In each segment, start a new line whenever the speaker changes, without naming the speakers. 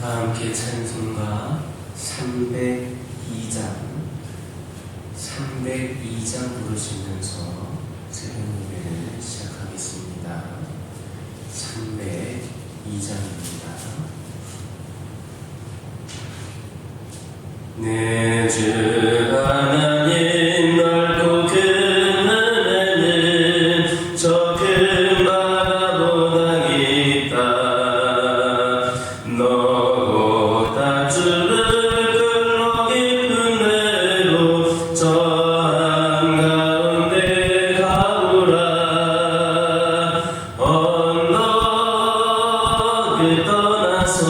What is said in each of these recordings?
다 함께 찬송가 302장 부르시면서 새벽 예배를 시작하겠습니다. 302장입니다. 내 주 하나님 넓고 큰 은혜는 저 큰 바다보다 깊다. 너보다 주를 끌어 깊은 데로 저 한가운데 가보라. 언덕을 떠나서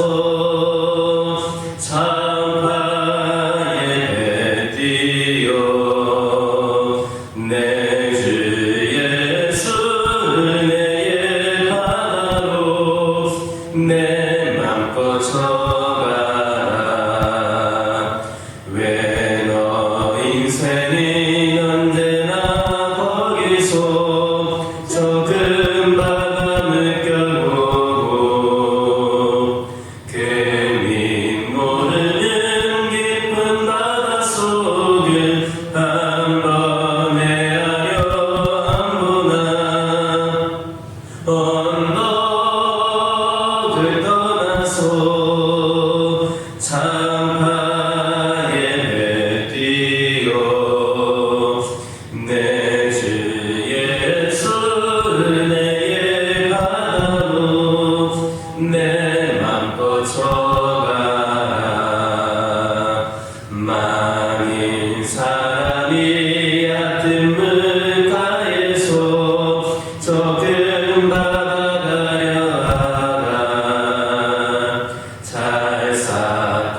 창파에 뛰어 내 주 예수 은혜의 바다로 내 맘 뻗쳐가라. 왜 너 인생이 언제나 거기서 저 큰 바다 느껴보고 괜히 모르는 깊은 바닷속을 한번 헤아려 안 보나. 언덕을 떠나서 창파에 뛰어 내 주 예수 은혜의 바다로 내 맘 뻗쳐가라. 만일 사람이 얕은 물가에서 저 큰 바다 가려 하라.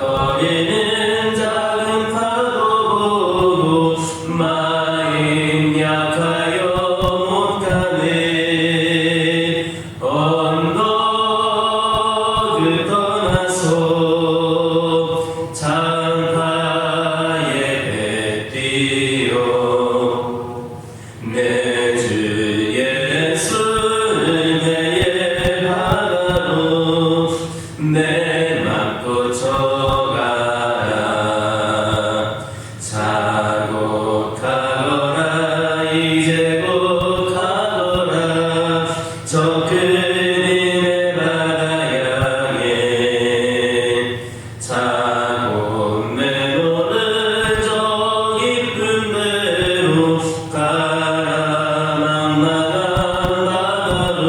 찰싹거리는 작은 파도 보고 마음 약하여 못 가네. 언덕을 떠나서 창파에 뛰어 내 주 예수 은혜의 바다로 내 맘 뻗쳐가라. 자고 가거라. 이제 곧 가거라. 저 큰 힘의 바다 향해 자고 내모를 저 깊은 데로 가라. 망망한 바다로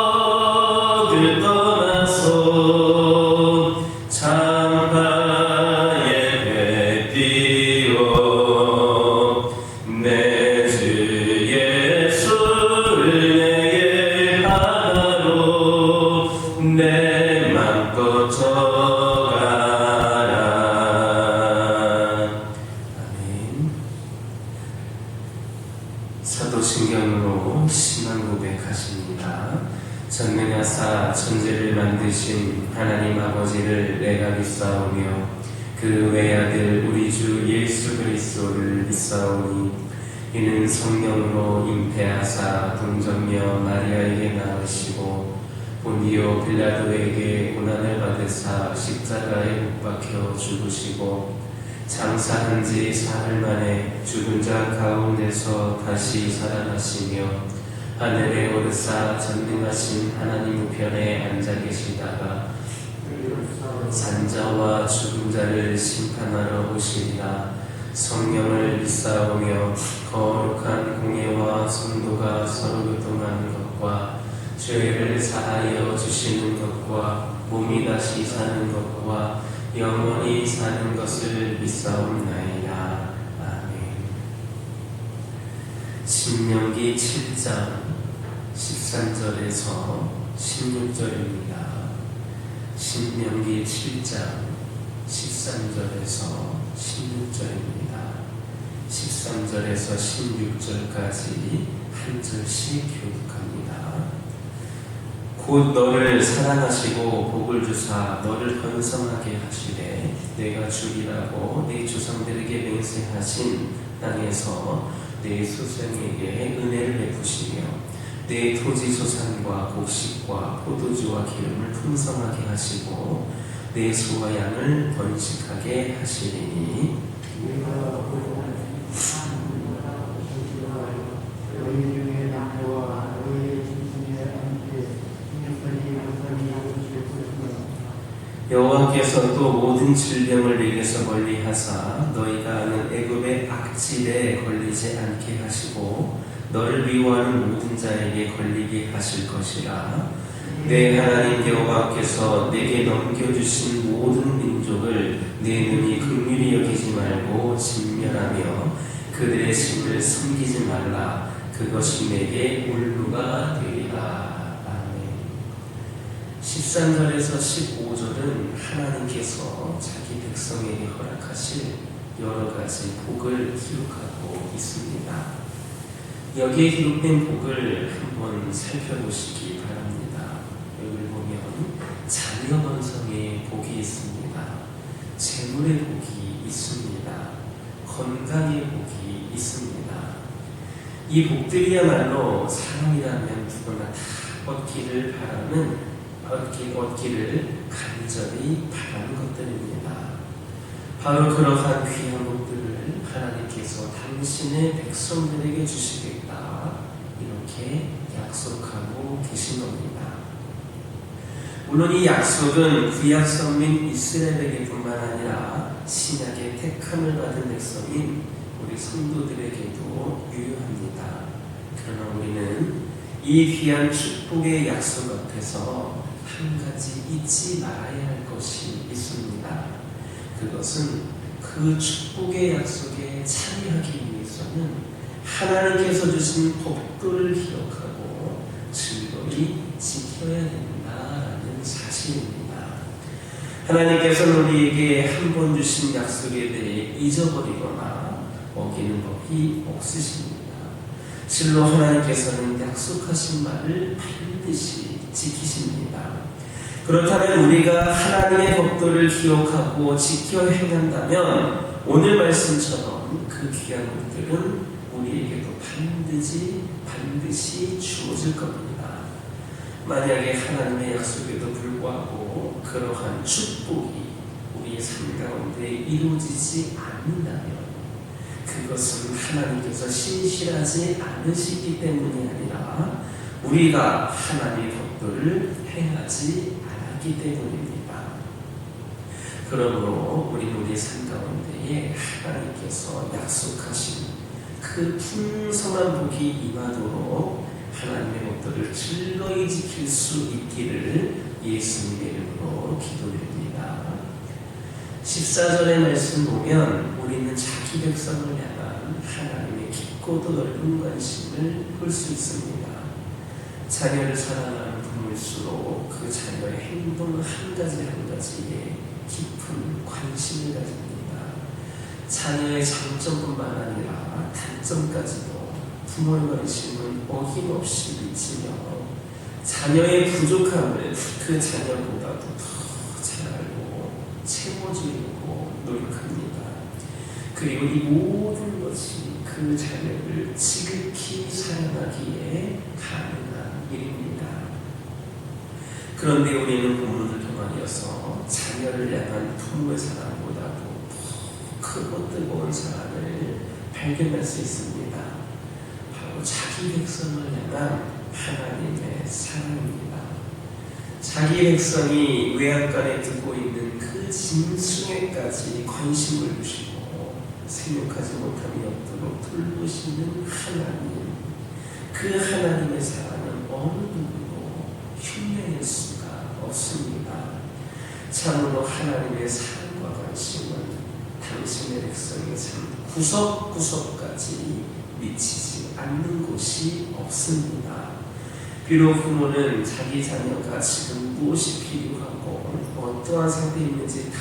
언덕을 떠나서 창파에 뛰어 내 주 예수 은혜의 바다로 내 맘 뻗쳐가라. 아멘. 사도신경으로 신앙 고백하십니다. 전능하사 천지를 만드신 하나님 아버지를 내가 믿사오며 그 외아들 우리 주 예수 그리스도를 믿사오니 이는 성령으로 잉태하사 동정녀 마리아에게 낳으시고 본디오 빌라도에게 고난을 받으사 십자가에 못 박혀 죽으시고 장사한 지 사흘 만에 죽은 자 가운데서 다시 살아나시며 하늘에 오르사 전능하신 하나님 우편에 앉아 계시다가 산자와 죽은 자를 심판하러 오시리라. 성령을 믿사오며 거룩한 공예와 성도가 서로 교통하는 것과 죄를 사하여 주시는 것과 몸이 다시 사는 것과 영원히 사는 것을 믿사옵나이다. 아멘. 신명기 7장 13절에서 16절입니다. 신명기 7장 13절에서 16절입니다. 13절에서 16절까지 한 절씩 교독합니다. 곧 너를 사랑하시고 복을 주사 너를 번성하게 하시되 내가 주리라고 네 조상들에게 맹세하신 땅에서 네 소생에게 은혜를 베푸시며 내 토지 소산과 곡식과 포도주와 기름을 풍성하게 하시고 내 소와 양을 번식하게 하시리니 여호와께서 또 모든 질병을 내게서 멀리하사 너희가 아는 애굽의 악질에 걸리지 않게 하시고 너를 미워하는 모든 자에게 걸리게 하실 것이라. 내 하나님 여호와께서 내게 넘겨주신 모든 민족을 내 눈이 긍휼히 여기지 말고 진멸하며 그들의 신을 섬기지 말라. 그것이 내게 올무가 되리라. 아멘. 13절에서 15절은 하나님께서 자기 백성에게 허락하실 여러 가지 복을 기록하고 있습니다. 여기에 기록된 복을 한번 살펴보시기 바랍니다. 여기를 보면 자녀 번성의 복이 있습니다. 재물의 복이 있습니다. 건강의 복이 있습니다. 이 복들이야말로 사람이라면 누구나 다 얻기를 간절히 바라는 것들입니다. 바로 그러한 귀한 복들을 하나님께서 당신의 백성들에게 주시겠다 이렇게 약속하고 계신 겁니다. 물론 이 약속은 구약 선민 이스라엘에게뿐만 아니라 신약의 택함을 받은 백성인 우리 성도들에게도 유효합니다. 그러나 우리는 이 귀한 축복의 약속 앞에서 한 가지 잊지 말아야 할 것이 있습니다. 그것은 그 축복의 약속에 참여하기 위해서는 하나님께서 주신 법도를 기억하고 즐거이 지켜야 된다라는 사실입니다. 하나님께서는 우리에게 한 번 주신 약속에 대해 잊어버리거나 어기는 법이 없으십니다. 실로 하나님께서는 약속하신 말을 반드시 지키십니다. 그렇다면 우리가 하나님의 법도를 기억하고 지켜 행한다면 오늘 말씀처럼 그 귀한 것들은 우리에게도 반드시 주어질 겁니다. 만약에 하나님의 약속에도 불구하고 그러한 축복이 우리의 삶 가운데 이루어지지 않는다면 그것은 하나님께서 신실하지 않으시기 때문이 아니라 우리가 하나님의 법도를 행하지 않았기 때문입니다. 그러므로 우리는 우리의 삶 가운데에 하나님께서 약속하신 그 풍성한 복이 임하도록 하나님의 법도를 즐거이 지킬 수 있기를 예수님의 이름으로 기도드립니다. 14절의 말씀 보면 우리는 자기 백성을 향한 하나님의 깊고도 넓은 관심을 볼 수 있습니다. 자녀를 사랑하는 부모일수록 그 자녀의 행동 한 가지에 깊은 관심을 가집니다. 자녀의 장점뿐만 아니라 단점까지도 부모의 관심은 어김없이 미치며 자녀의 부족함을 그 자녀보다도 더 잘 알고 채워주려고 노력합니다. 그리고 이 모든 것이 그 자녀를 지극히 사랑하기에 가능한 일입니다. 그런데 우리는 본문을 통하여서 자녀를 향한 부모의 사랑보다도 더 크고 뜨거운 사랑을 발견할 수 있습니다. 바로 자기 백성을 향한 하나님의 사랑입니다. 자기 백성이 외양간에 듣고 있는 그 짐승에까지 관심을 두시고 생육하지 못함이 없도록 돌보시는 하나님, 그 하나님의 사랑은 어느 누구도 흉내낼 수가 없습니다. 참으로 하나님의 사랑과 관심은 당신의 백성의 삶 구석구석까지 미치지 않는 곳이 없습니다. 비록 부모는 자기 자녀가 지금 무엇이 필요하고 어떠한 상태에 있는지 다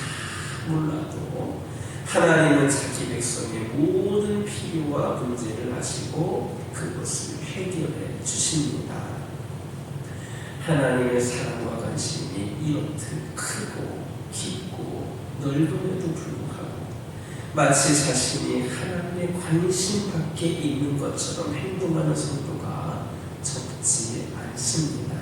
몰라도 하나님은 자기 백성의 모든 필요와 문제를 아시고 그것을 해결해 주십니다. 하나님의 사랑과 관심이 이렇듯 크고 깊고 넓음에도 불구하고 마치 자신이 하나님의 관심 밖에 있는 것처럼 행동하는 성도가 적지 않습니다.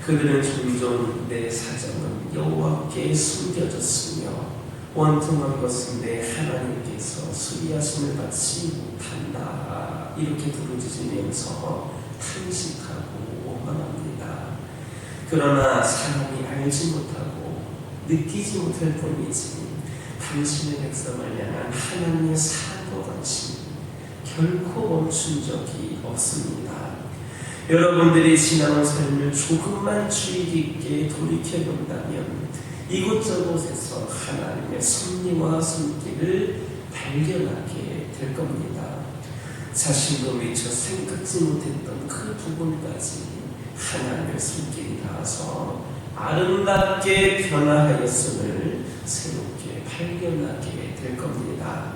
그들은 종종 내 사정은 여호와께 숨겨졌으며 원통한 것은 내 하나님께서 수리하심을 받지 못한다. 이렇게 부르짖으면서 탄식하고 원망합니다. 그러나 사람이 알지 못하고 느끼지 못할 뿐이지 당신의 백성을 향한 하나님의 사고 관심 결코 멈춘 적이 없습니다. 여러분들이 지나온 삶을 조금만 주의 깊게 돌이켜본다면 이곳저곳에서 하나님의 섭리와 손길을 발견하게 될 겁니다. 자신도 미처 생각지 못했던 그 부분까지 하나님의 손길이 닿아서 아름답게 변화하였음을 새롭게 발견하게 될 겁니다.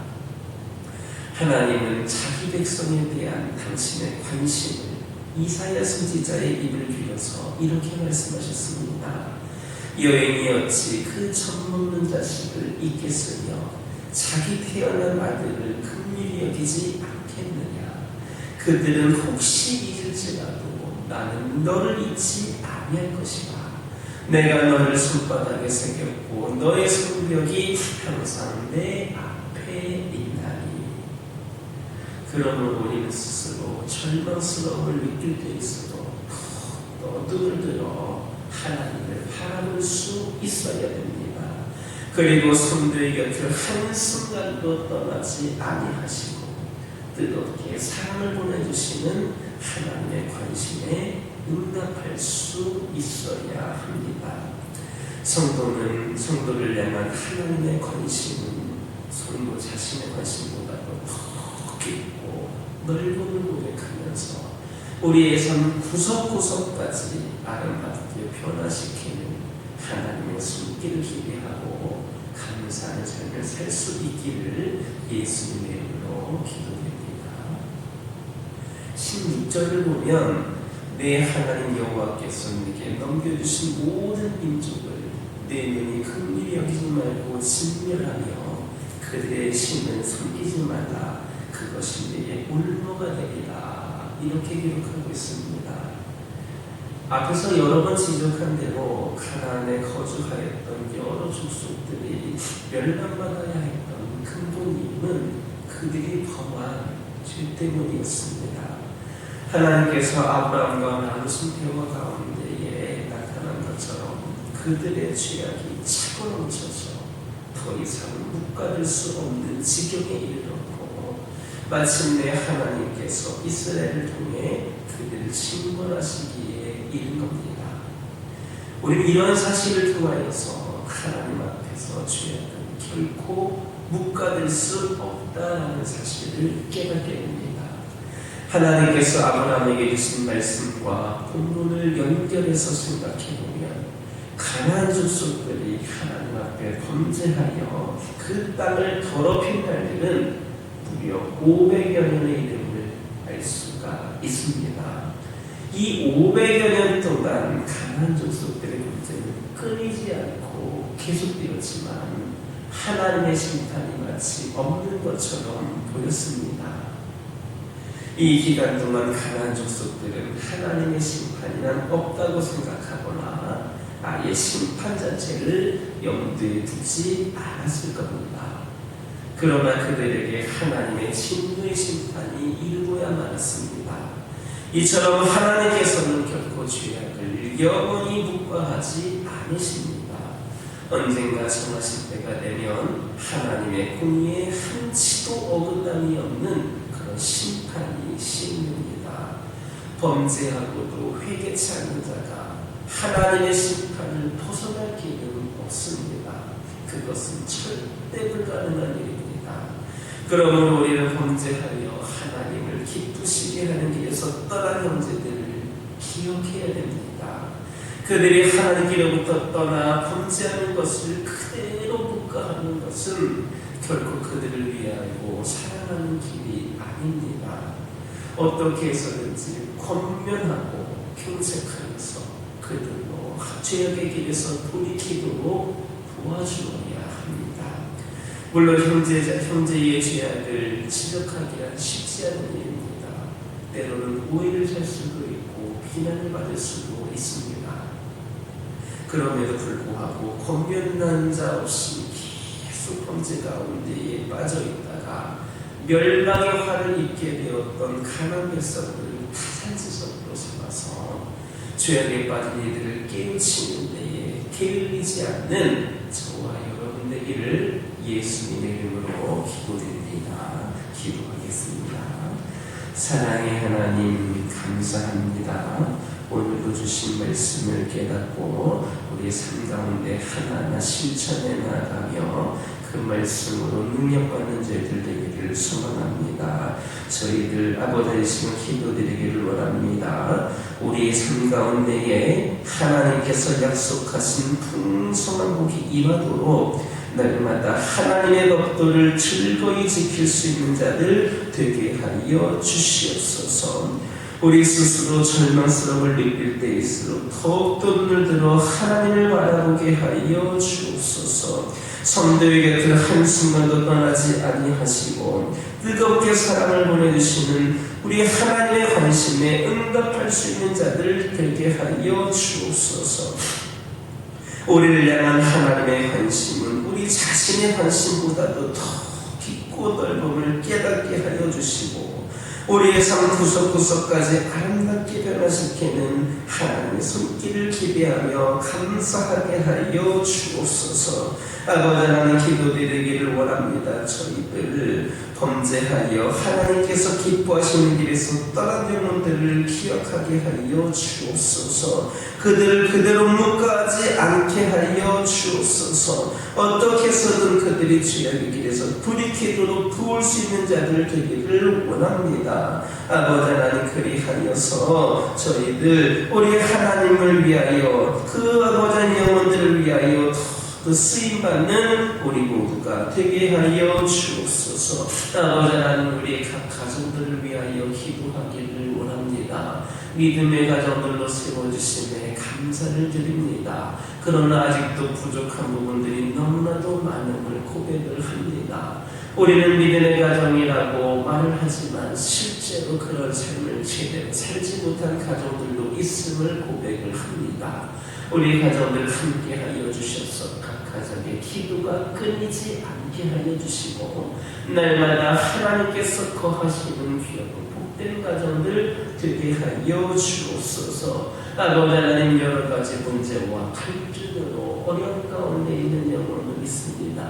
하나님은 자기 백성에 대한 당신의 관심을 이사야 선지자의 입을 빌어서 이렇게 말씀하셨습니다. 여인이 어찌 그 젖먹는 자식을 잊겠으며 자기 태어난 아들을 긍휼히 여기지 않겠느냐. 그들은 혹시 잊을지라도 나는 너를 잊지 아니할 것이라. 내가 너를 손바닥에 새겼고 너의 성벽이 항상 내 앞에 있나니. 그러므로 우리는 스스로 절망스러움을 느낄 때 있어도 더 눈을 들어 하나님을 바라볼 수 있어야 됩니다. 그리고 성도의 곁을 한순간도 떠나지 아니하시고 뜨겁게 사랑을 보내주시는 하나님의 관심에 응답할 수 있어야 합니다. 성도를 향한 하나님의 관심은 성도 자신의 관심보다도 더 깊고 넓음을 고백하면서 우리의 삶 구석구석까지 아름답게 변화시키는 하나님의 손길을 기대하고 감사하는 삶을 살 수 있기를 예수님의 이름으로 기도드립니다. 16절을 보면 내 하나님 여호와께서 내게 넘겨주신 모든 민족을 내 눈이 긍휼히 여기지 말고 진멸하며 그들의 신을 섬기지 말라. 그것이 내게 올무가 되리라. 이렇게 기록하고 있습니다. 앞에서 여러 번 지적한 대로 가나안에 거주하였던 여러 족속들이 멸망받아야 했던 근본 이유는 그들이 범한 죄 때문이었습니다. 하나님께서 아브라함과 나누신 대화 가운데에 나타난 것처럼 그들의 죄악이 차고 넘쳐서 더 이상 묵과될 수 없는 지경에 이르렀고 마침내 하나님께서 이스라엘을 통해 그들을 징벌하시기에 이른 겁니다. 우리는 이런 사실을 통하여서 하나님 앞에서 죄악은 결코 묵과될 수 없다라는 사실을 깨닫게 됩니다. 하나님께서 아브라함에게 주신 말씀과 본문을 연결해서 생각해보면 가나안 족속들이 하나님 앞에 범죄하여 그 땅을 더럽힌 날들은 무려 500여 년의 이름을 알 수가 있습니다. 이 500여 년 동안 가나안 족속들의 문제는 끊이지 않고 계속되었지만 하나님의 심판이 마치 없는 것처럼 보였습니다. 이 기간 동안 가나안 족속들은 하나님의 심판이란 없다고 생각하거나 아예 심판 자체를 염두에 두지 않았을 겁니다. 그러나 그들에게 하나님의 진노의 심판이 이르고야 말았습니다. 이처럼 하나님께서는 결코 죄악을 영원히 묵과하지 않으십니다. 언젠가 정하실 때가 되면 하나님의 공의에 한치도 어긋남이 없는 그런 심판이 시행됩니다. 범죄하고도 회개치 않는 자가 하나님의 심판을 벗어날 길은 없습니다. 그것은 절대 불가능한 일입니다. 그러므로 우리는 범죄하여 하나님을 기쁘시게 하는 길에서 떠난 형제들을 기억해야 됩니다. 그들이 하나님께로부터 떠나 범죄하는 것을 그대로 묵과하는 것은 결코 그들을 위하여 사랑하는 길이 아닙니다. 어떻게 해서든지 권면하고 경책하여서 그들로 죄악의 길에서 돌이키도록 도와주어야 합니다. 물론 형제의 죄악을 지적하기가 쉽지 않은 일입니다. 때로는 오해를 살 수도 있고 비난을 받을 수도 있습니다. 그럼에도 불구하고 권면난 자 없이 계속 범죄 가운데에 빠져있다가 멸망의 화를 입게 되었던 가나안 백성들을 타산지석으로 삼아서 죄악에 빠진 이들을 깨우치는 데에 게을리지 않는 저와 여러분 되기를 예수님의 이름으로 기도드립니다. 기도하겠습니다. 사랑의 하나님 감사합니다. 오늘도 주신 말씀을 깨닫고 우리 삶 가운데 하나하나 실천해 나가며 그 말씀으로 능력받는 저희들 되기를 소망합니다. 저희들 아버지 되시는 기도드리기를 원합니다. 우리 삶 가운데에 하나님께서 약속하신 풍성한 복이 임하도록 날마다 하나님의 법도를 즐거이 지킬 수 있는 자들 되게 하여 주시옵소서. 우리 스스로 절망스러움을 느낄 때일수록 더욱더 눈을 들어 하나님을 바라보게 하여 주옵소서. 성도의 곁을 한순간도 떠나지 아니하시고 뜨겁게 사랑을 보내주시는 우리 하나님의 관심에 응답할 수 있는 자들 되게 하여 주옵소서. 우리를 향한 하나님의 관심은 우리 자신의 관심보다도 더 깊고 넓음을 깨닫게 하여 주시고 우리의 삶 구석구석까지 아름답게 변화시키는 하나님의 손길을 기대하며 감사하게 하여 주옵소서. 아버지 하나님 기도드리기를 원합니다. 저희들 범죄하여 하나님께서 기뻐하시는 길에서 떠난 영혼들을 기억하게 하여 주옵소서. 그들을 그대로 묵과하지 않게 하여 주옵소서. 어떻게 해서든 그들이 죄악의 길에서 돌이키도록 도울 수 있는 자들 되기를 원합니다. 아버지 하나님 그리하여서 저희들 우리 하나님을 위하여 그 아버지 영혼들을 위하여 그 쓰임받는 우리 모두가 되게 하여 주옵소서. 아버지 하나님 우리 각 가정들을 위하여 기도하기를 원합니다. 믿음의 가정들로 세워주심에 감사를 드립니다. 그러나 아직도 부족한 부분들이 너무나도 많음을 고백을 합니다. 우리는 믿음의 가정이라고 말을 하지만 실제로 그런 삶을 제대로 살지 못한 가정들도 있음을 고백을 합니다. 우리 가정들 함께 하여 주셔서 각 가정의 기도가 끊이지 않게 하여 주시고 날마다 하나님께서 거하시는 귀하고 복된 가정들 되게 하여 주옵소서. 아버지 하나님 여러 가지 문제와 갈등으로 어려운 가운데 있는 영혼은 있습니다.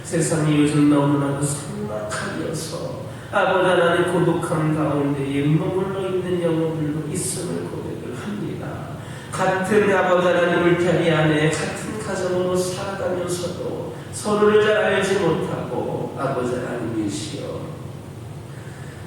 세상이 요즘 너무나도 삭막하여서 아버지 하나님 고독한 가운데에 머물러 있는 영혼들도 있음을 고백을 합니다. 같은 아버지 하나님 울타리 안에 같은 가정으로 살아가면서도 서로를 잘 알지 못하고 아버지 하나님이시여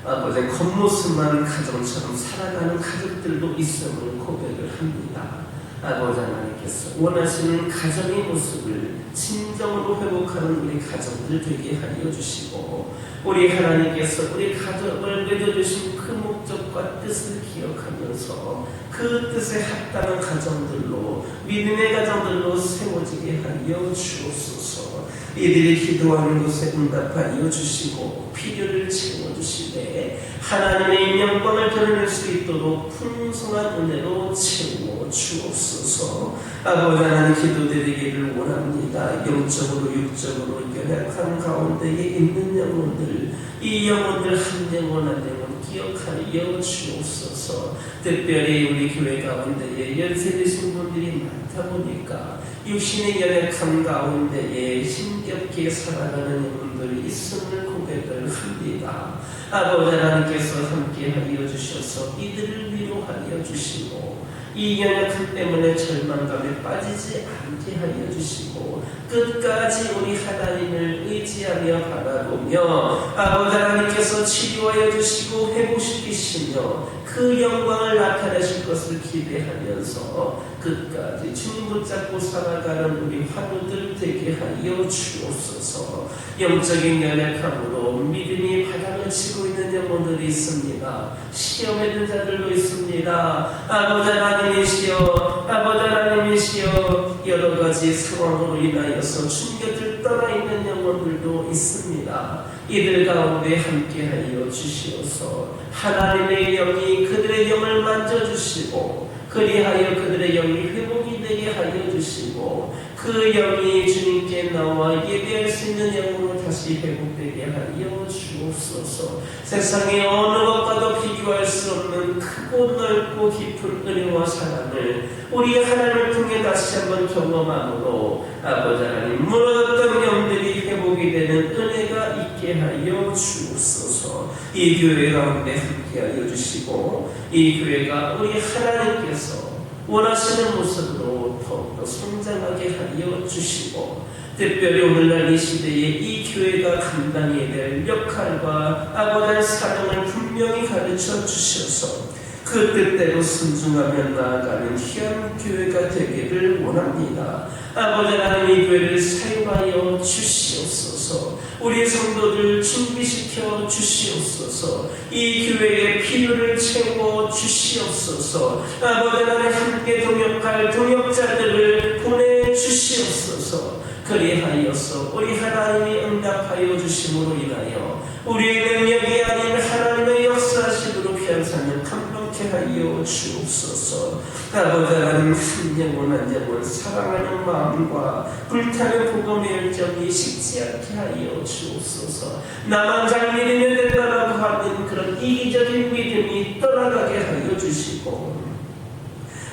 아버지 겉모습만 가정처럼 살아가는 가족들도 있음을 고백을 합니다. 아버지 하나님께서 원하시는 가정의 모습을 진정으로 회복하는 우리 가정들 되게 하여 주시고 우리 하나님께서 우리 가정을 맺어주신 그 목적과 뜻을 기억하면서 그 뜻에 합당한 가정들로 믿음의 가정들로 세워지게 하여 주옵소서. 이들이 기도하는 곳에 응답하여 주시고 필요를 채워주시되 하나님의 영광을 드러낼 수 있도록 풍성한 은혜로 채워 주옵소서. 아버지 하나님 기도드리기를 원합니다. 영적으로 육적으로 연약한 가운데에 있는 영혼들 이 영혼들 한 영혼 한 영혼 기억하여 주옵소서. 특별히 우리 교회 가운데에 연세 드신 분들이 많다 보니까 육신의 연약함 가운데에 힘겹게 살아가는 영혼들이 있음을 고백을 합니다. 아버지 하나님께서 함께 하여 주셔서 이들을 위로하여 주시고 이 연약함 때문에 절망감에 빠지지 않게 하여 주시고 끝까지 우리 하나님을 의지하며 바라보며 아버지 하나님께서 치료하여 주시고 회복시키시며 그 영광을 나타내실 것을 기대하면서 끝까지 주님 붙잡고 살아가는 우리 환우들 되게 하여 주옵소서. 영적인 연약함으로 믿음이 바닥을 치고 있는 영혼들이 있습니다. 시험에 든 자들도 있습니다. 아버지 하나님이시여 아버지 하나님이시여 여러 가지 상황으로 인하여서 주님 곁을 떠나 있는 영혼들도 있습니다. 이들 가운데 함께하여 주시옵소서. 하나님의 영이 그들의 영을 만져주시고 그리하여 그들의 영이 회복이 되게 하여 주시고 그 영이 주님께 나와 예배할 수 있는 영으로 다시 회복되게 하여 주옵소서. 세상의 어느 것과도 비교할 수 없는 크고 넓고 깊은 은혜와 사랑을 우리 하나님을 통해 다시 한번 경험함으로 아버지 하나님 무너졌던 영들이 회복이 되는 은혜가 있게 하여 주옵소서. 이 교회 가운데 함께하여 주시고 이 교회가 우리 하나님께서 원하시는 모습으로 더욱더 성장하게 하여 주시고 특별히 오늘날 이 시대에 이 교회가 감당해야 될 역할과 아버지의 사명을 분명히 가르쳐 주셔서 그 뜻대로 순종하며 나아가는 귀한 교회가 되기를 원합니다. 아버지 하나님 이 교회를 사용하여 주시옵소서. 우리 성도들 준비시켜 주시옵소서. 이 교회의 필요를 채워 주시옵소서. 아버지 하나님 함께 동역할 동역자들을 보내주시옵소서. 그리하여서 우리 하나님이 응답하여 주심으로 인하여 우리의 능력이 아닌 하나님의 역사하심으로 피한사는 감동케 하여 주옵소서. 아버지 하나님 한 영혼 한 영혼 사랑하는 마음과 불타는 복음의 열정이 식지 않게 하여 주옵소서. 나만 잘 믿으면 된다라고 하는 그런 이기적인 믿음이 떠나가게 하여 주시고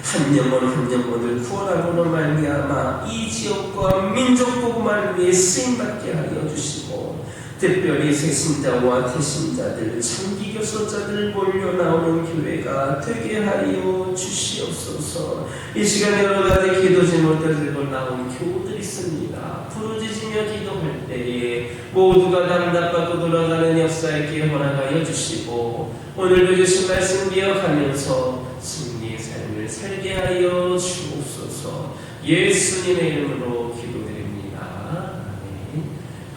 한 영혼 한 영혼을 구원함으로 말미암아 이 지역과 민족 복음을 위해 쓰임받게 하여 주시고 특별히 새신자와 태신자들 장기교섭자들 몰려 나오는 교회가 되게 하여 주시옵소서. 이 시간 여러 가지 기도 제목들 들고 나온 교우들이 있습니다. 부르짖으며 기도할 때에 모두가 답답하고 돌아가는 역사 있게 허락하여 주시고 오늘도 주신 말씀 기억하면서 승리의 삶을 살게 하여 주옵소서. 예수님의 이름으로 기도드립니다. 아멘.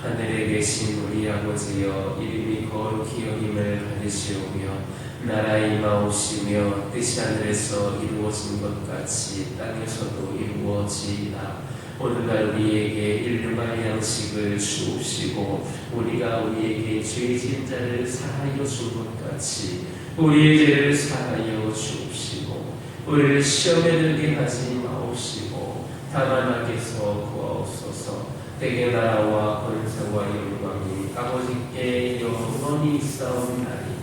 하늘에 계신 우리 아버지여 이름이 거룩히 여김을 받으시오며 나라의 임하오시며 뜻이 하늘에서 이루어진 것 같이 땅에서도 이루어지이다. 오늘날 우리에게 일용할 양식을 주옵시고 우리가 우리에게 죄 지은 자를 사하여 준 것 같이 우리의 죄를 사하여 주옵시고 우리를 시험에 들게 하지 마옵시고 다만 악에서 구하옵소서. 대개 나라와 권세와 영광이 아버지께 영원히 있사옵나이다.